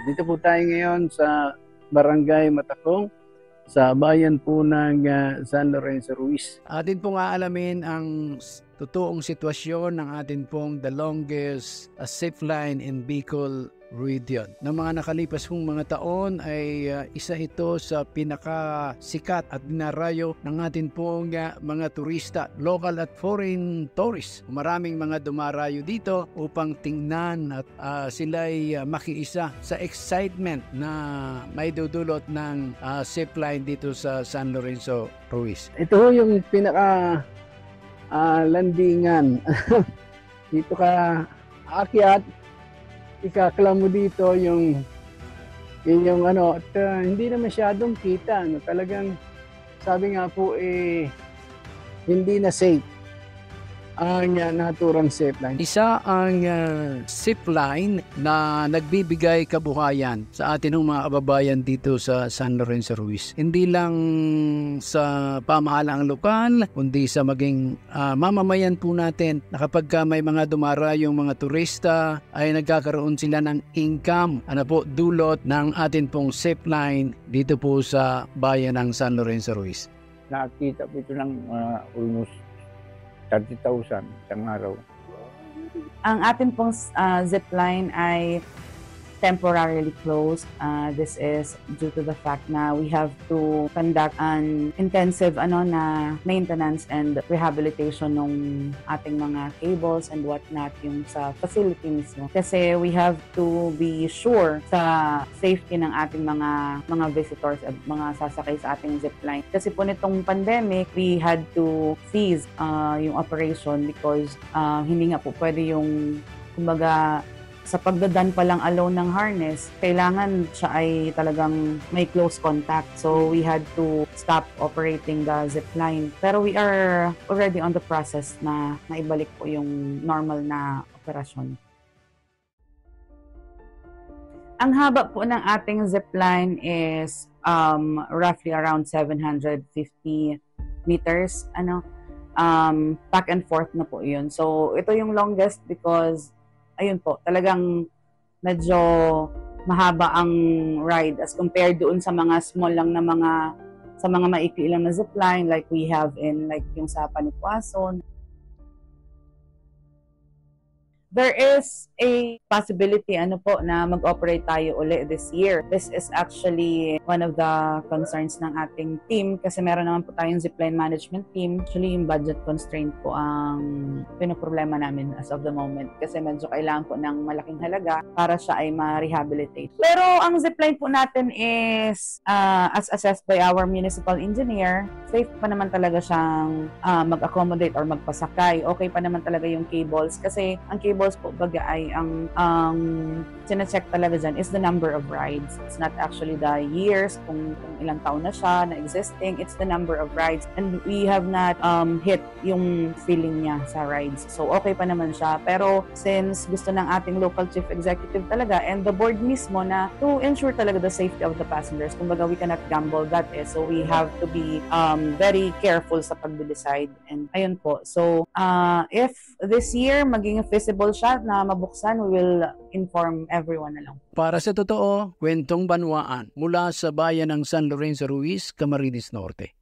Dito po tayo ngayon sa Barangay Matacong, sa bayan po ng San Lorenzo Ruiz. Atin pong aalamin ang totoong sitwasyon ng atin pong the longest zip line in Bicol region. Ng mga nakalipas pong mga taon ay isa ito sa pinakasikat at dinarayo ng atin pong mga turista, local at foreign tourists. Maraming mga dumarayo dito upang tingnan at sila'y makiisa sa excitement na may dudulot ng zip line dito sa San Lorenzo Ruiz. Ito yung pinaka landingan. Dito ka aakyat, ikaklam mo dito yung ano, at hindi na masyadong kita, no? Talagang sabi nga po hindi na safe ang naturang zip line. Isa ang zip line na nagbibigay kabuhayan sa atin ng mga kababayan dito sa San Lorenzo Ruiz. Hindi lang sa pamahalaang lokal, kundi sa maging mamamayan po natin na kapag may mga dumarayong mga turista ay nagkakaroon sila ng income dulot ng atin pong zip line dito po sa bayan ng San Lorenzo Ruiz. Nakakita po ito ng almost 30,000 isang araw. Ang atin pong zipline ay temporarily closed. This is due to the fact na we have to conduct an intensive na maintenance and rehabilitation ng ating mga cables and whatnot yung sa facility mismo. Kasi we have to be sure sa safety ng ating mga visitors at mga sasakay sa ating zipline. Kasi po nitong pandemic, we had to cease yung operation because hindi nga po pwede yung kumbaga sa pagdadan pa lang alone ng harness, kailangan siya ay talagang may close contact. So we had to stop operating the zip line. Pero we are already on the process na naibalik po yung normal na operasyon. Ang haba po ng ating zip line is roughly around 750 meters. Back and forth na po yun. So ito yung longest because ayun po, talagang medyo mahaba ang ride as compared doon sa mga small lang na sa mga maikli lang na zipline like we have in like yung sa Panipuason. There is a possibility na mag-operate tayo uli this year. This is actually one of the concerns ng ating team kasi meron naman po tayong zipline management team. Actually, yung budget constraint po ang pinoproblema namin as of the moment kasi medyo kailangan po ng malaking halaga para siya ay ma-rehabilitate. Pero ang zipline po natin is as assessed by our municipal engineer, safe pa naman talaga siyang mag-accommodate or magpasakay. Okay pa naman talaga yung cables kasi ang cables po baga ay ang sine-check talaga dyan is the number of rides. It's not actually the years kung ilang taon na siya na existing. It's the number of rides and we have not hit yung ceiling niya sa rides. So okay pa naman siya. Pero since gusto ng ating local chief executive talaga and the board mismo na to ensure talaga the safety of the passengers, kumbaga we cannot gamble that so we have to be very careful sa pag-decide. And ayun po. So if this year maging feasible siya na mabuksan, we will inform everyone na lang. Para sa totoo, kwentong banwaan mula sa bayan ng San Lorenzo Ruiz, Camarines Norte.